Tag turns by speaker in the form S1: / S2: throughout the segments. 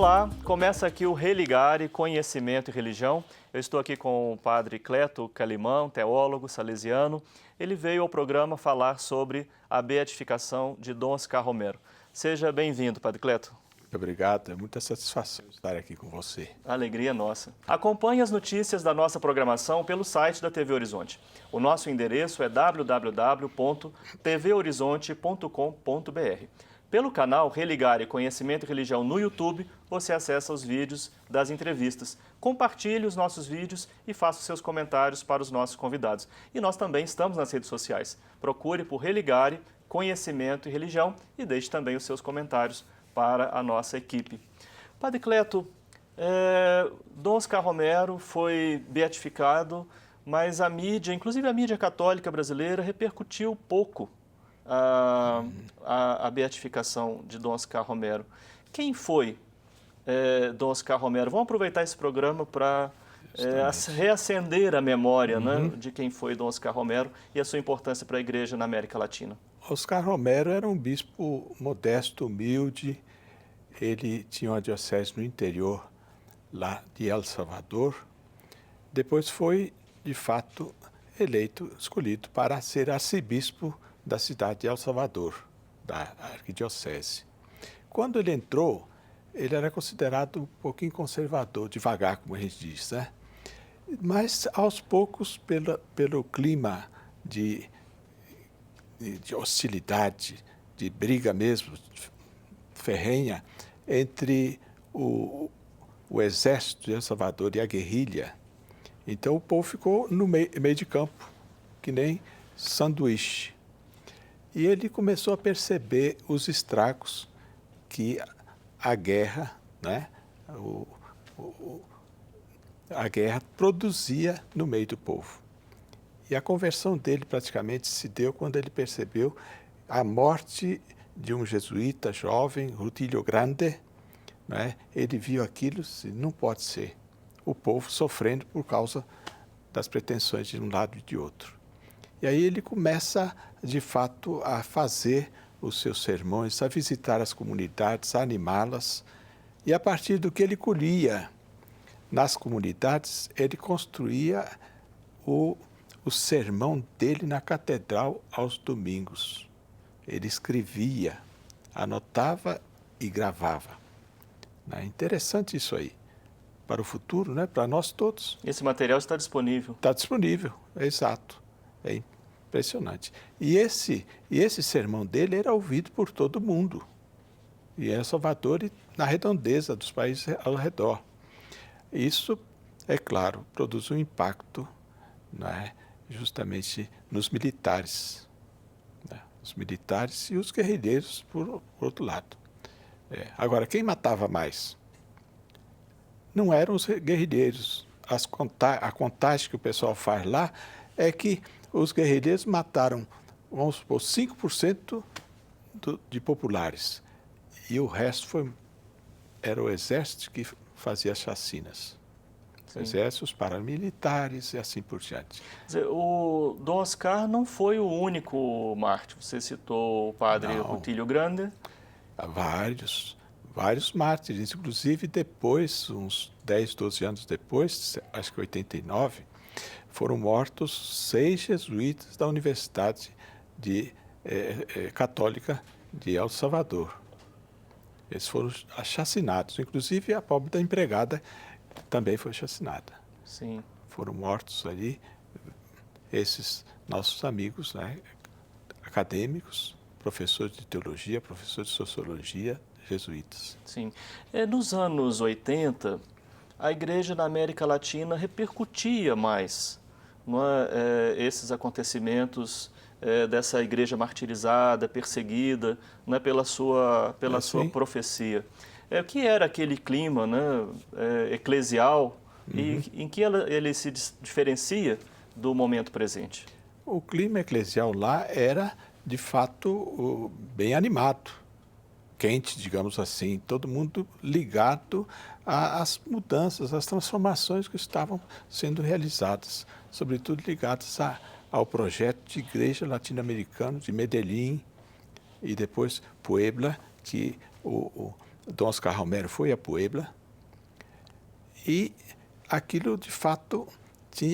S1: Olá, começa aqui o Religare, Conhecimento e Religião. Eu estou aqui com o padre Cleto Calimão, teólogo salesiano. Ele veio ao programa falar sobre a beatificação de Dom Oscar Romero. Seja bem-vindo, padre Cleto.
S2: Muito obrigado, é muita satisfação estar aqui com você.
S1: Alegria nossa. Acompanhe as notícias da nossa programação pelo site da TV Horizonte. O nosso endereço é www.tvhorizonte.com.br. Pelo canal Religare Conhecimento e Religião no YouTube, você acessa os vídeos das entrevistas. Compartilhe os nossos vídeos e faça os seus comentários para os nossos convidados. E nós também estamos nas redes sociais. Procure por Religare Conhecimento e Religião e deixe também os seus comentários para a nossa equipe. Padre Cleto, Dom Oscar Romero foi beatificado, mas a mídia, inclusive a mídia católica brasileira, repercutiu pouco a beatificação de Dom Oscar Romero. Quem foi Dom Oscar Romero? Vamos aproveitar esse programa para reacender a memória, né, de quem foi Dom Oscar Romero e a sua importância para a Igreja na América Latina.
S2: Oscar Romero era um bispo modesto, humilde. Ele tinha uma diocese no interior, lá de El Salvador. Depois foi, de fato, escolhido para ser arcebispo da cidade de El Salvador, da arquidiocese. Quando ele entrou, ele era considerado um pouquinho conservador, devagar, como a gente diz, né? Mas, aos poucos, pelo clima de hostilidade, de briga mesmo, ferrenha, entre o exército de El Salvador e a guerrilha. Então o povo ficou no meio de campo, que nem sanduíche. E ele começou a perceber os estragos que a guerra, né, a guerra produzia no meio do povo. E a conversão dele praticamente se deu quando ele percebeu a morte de um jesuíta jovem, Rutilio Grande, né? Ele viu aquilo e disse, não pode ser. O povo sofrendo por causa das pretensões de um lado e de outro. E aí ele começa, de fato, a fazer os seus sermões, a visitar as comunidades, a animá-las. E a partir do que ele colhia nas comunidades, ele construía o sermão dele na catedral aos domingos. Ele escrevia, anotava e gravava. É interessante isso aí, para o futuro, né? Para nós todos.
S1: Esse material está disponível?
S2: Está disponível, é exato. É impressionante. E esse sermão dele era ouvido por todo mundo. E em Salvador e na redondeza dos países ao redor. Isso, é claro, produz um impacto, né, justamente nos militares. Né? Os militares e os guerrilheiros, por outro lado. Agora, quem matava mais? Não eram os guerrilheiros. A contagem que o pessoal faz lá é que os guerrilheiros mataram, vamos supor, 5% de populares. E o resto era o exército que fazia as chacinas. Sim. Exércitos, paramilitares e assim por diante.
S1: Quer dizer, o Dom Oscar não foi o único mártir. Você citou o padre Rutilio Grande.
S2: Vários mártires, inclusive depois, uns 10, 12 anos depois, acho que 89, foram mortos 6 jesuítas da Universidade Católica de El Salvador. Eles foram chacinados, inclusive a pobre da empregada também foi chacinada.
S1: Sim.
S2: Foram mortos ali esses nossos amigos, né, acadêmicos, professores de teologia, professores de sociologia, jesuítas.
S1: Sim. Nos anos 80, a Igreja na América Latina repercutia mais esses acontecimentos dessa Igreja martirizada, perseguida, pela sua profecia. O que era aquele clima, né, eclesial e em que ele se diferencia do momento presente?
S2: O clima eclesial lá era, de fato, bem animado, quente, digamos assim, todo mundo ligado às mudanças, às transformações que estavam sendo realizadas, sobretudo ligadas ao projeto de igreja latino-americano de Medellín e depois Puebla, que Dom Oscar Romero foi a Puebla e aquilo, de fato,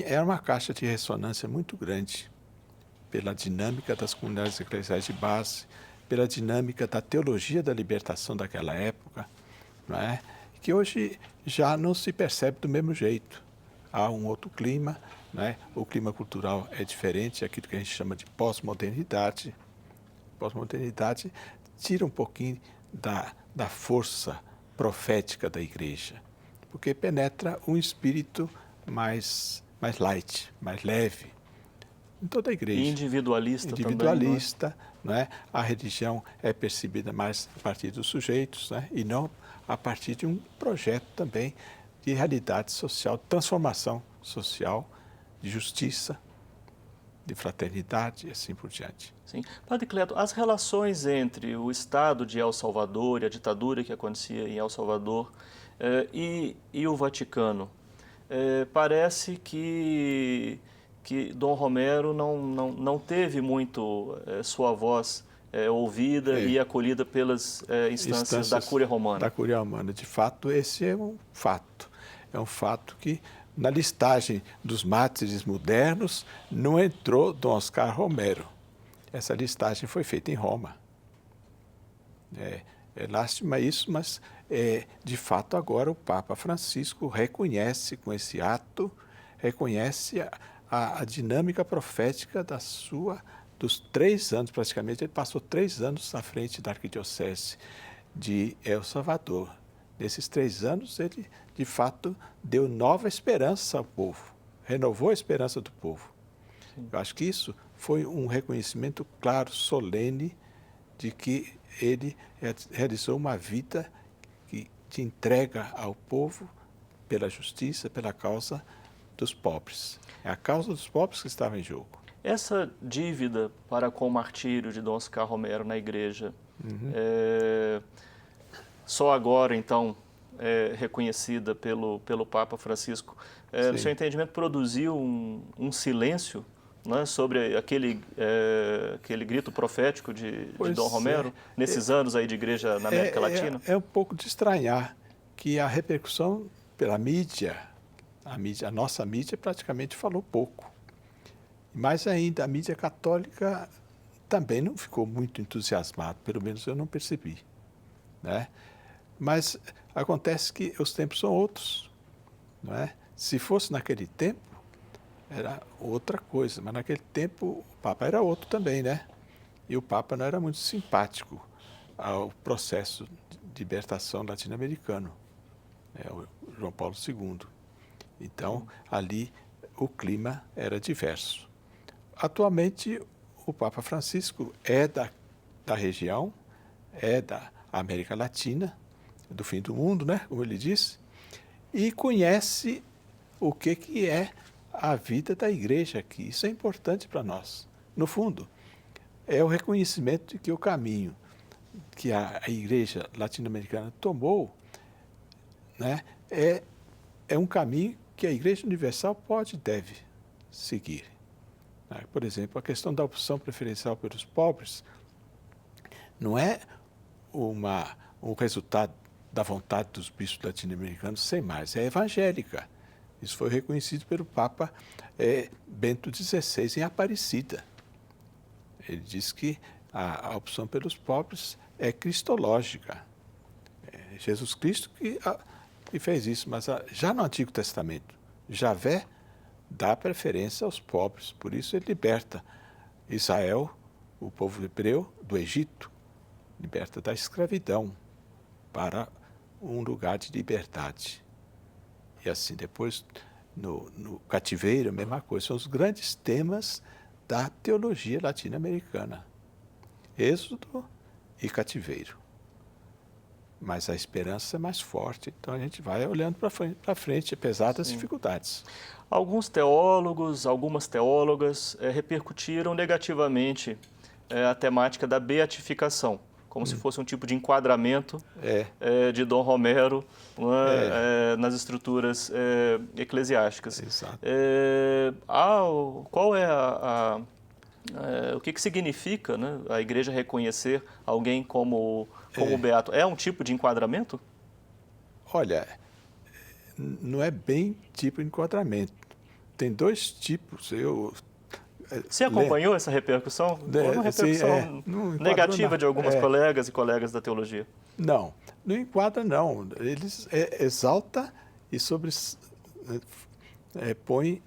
S2: era uma caixa de ressonância muito grande pela dinâmica das comunidades eclesiais de base, pela dinâmica da teologia da libertação daquela época, não é? Que hoje já não se percebe do mesmo jeito. Há um outro clima, não é? O clima cultural é diferente, aquilo que a gente chama de pós-modernidade. Pós-modernidade tira um pouquinho da força profética da igreja, porque penetra um espírito mais light, mais leve, em toda a igreja.
S1: E individualista também.
S2: Individualista, não é? A religião é percebida mais a partir dos sujeitos, né? E não a partir de um projeto também de realidade social, transformação social, de justiça, de fraternidade e assim por diante.
S1: Sim. Padre Cleto, as relações entre o Estado de El Salvador e a ditadura que acontecia em El Salvador e o Vaticano, parece que Dom Romero não teve muito sua voz ouvida e acolhida pelas instâncias da Cúria Romana.
S2: Da Cúria Romana. De fato, esse é um fato. É um fato que, na listagem dos mártires modernos, não entrou Dom Oscar Romero. Essa listagem foi feita em Roma. É lástima isso, mas, de fato, agora o Papa Francisco reconhece com esse ato, reconhece a dinâmica profética dos 3 anos, praticamente. Ele passou 3 anos à frente da Arquidiocese de El Salvador. Nesses 3 anos, ele, de fato, deu nova esperança ao povo, renovou a esperança do povo. Sim. Eu acho que isso foi um reconhecimento claro, solene, de que ele realizou uma vida de entrega ao povo pela justiça, pela causa dos pobres. É a causa dos pobres que estava em jogo.
S1: Essa dívida para com o martírio de Dom Oscar Romero na igreja, só agora, então, reconhecida pelo Papa Francisco, no seu entendimento, produziu um silêncio, né, sobre aquele grito profético de Dom Romero, nesses anos aí de igreja na América Latina?
S2: É um pouco de estranhar que a repercussão pela mídia, a nossa mídia praticamente falou pouco. Mas ainda a mídia católica também não ficou muito entusiasmada, pelo menos eu não percebi, né? Mas acontece que os tempos são outros, não é? Se fosse naquele tempo, era outra coisa, mas naquele tempo o Papa era outro também, né? E o Papa não era muito simpático ao processo de libertação latino-americano, o João Paulo II. Então, ali o clima era diverso. Atualmente, o Papa Francisco é da região, é da América Latina, do fim do mundo, né, como ele disse, e conhece o que é a vida da igreja aqui. Isso é importante para nós. No fundo, é o reconhecimento de que o caminho que a igreja latino-americana tomou, né, é um caminho que a Igreja Universal pode e deve seguir. Por exemplo, a questão da opção preferencial pelos pobres não é um resultado da vontade dos bispos latino-americanos sem mais, é evangélica. Isso foi reconhecido pelo Papa Bento XVI em Aparecida. Ele diz que a opção pelos pobres é cristológica. É Jesus Cristo que fez isso, mas já no Antigo Testamento, Javé dá preferência aos pobres, por isso ele liberta Israel, o povo hebreu, do Egito, liberta da escravidão para um lugar de liberdade. E assim, depois, no cativeiro, a mesma coisa. São os grandes temas da teologia latino-americana. Êxodo e cativeiro. Mas a esperança é mais forte, então a gente vai olhando para frente, apesar das dificuldades.
S1: Alguns teólogos, algumas teólogas repercutiram negativamente a temática da beatificação, como se fosse um tipo de enquadramento de Dom Romero nas estruturas eclesiásticas.
S2: Exato.
S1: Qual é O que significa, né, a Igreja reconhecer alguém como beato? É um tipo de enquadramento?
S2: Olha, não é bem tipo de enquadramento. Tem dois tipos.
S1: Você acompanhou essa repercussão? Houve uma repercussão negativa de algumas colegas e colegas da teologia.
S2: Não enquadra, Eles exalta e põe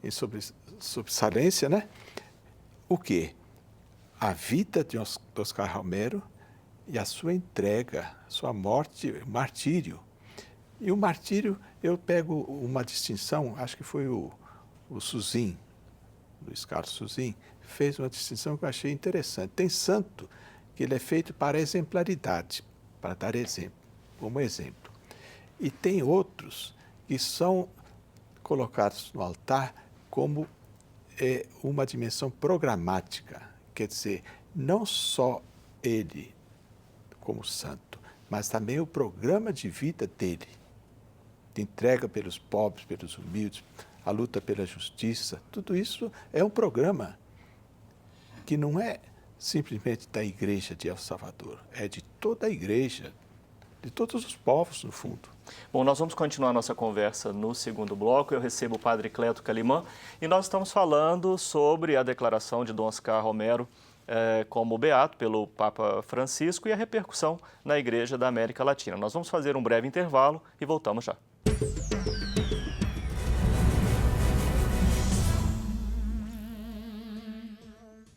S2: em sobressalência, né? O quê? A vida de Oscar Romero e a sua entrega, sua morte, martírio. E o martírio, eu pego uma distinção, acho que foi o Suzin, Luiz Carlos Suzin, fez uma distinção que eu achei interessante. Tem santo que ele é feito para exemplaridade, para dar exemplo, como exemplo. E tem outros que são colocados no altar como uma dimensão programática, quer dizer, não só ele como santo, mas também o programa de vida dele, de entrega pelos pobres, pelos humildes, a luta pela justiça, tudo isso é um programa que não é simplesmente da Igreja de El Salvador, é de toda a Igreja, de todos os povos, no fundo.
S1: Bom, nós vamos continuar nossa conversa no segundo bloco. Eu recebo o padre Cleto Calimã e nós estamos falando sobre a declaração de Dom Oscar Romero como beato pelo Papa Francisco e a repercussão na Igreja da América Latina. Nós vamos fazer um breve intervalo e voltamos já.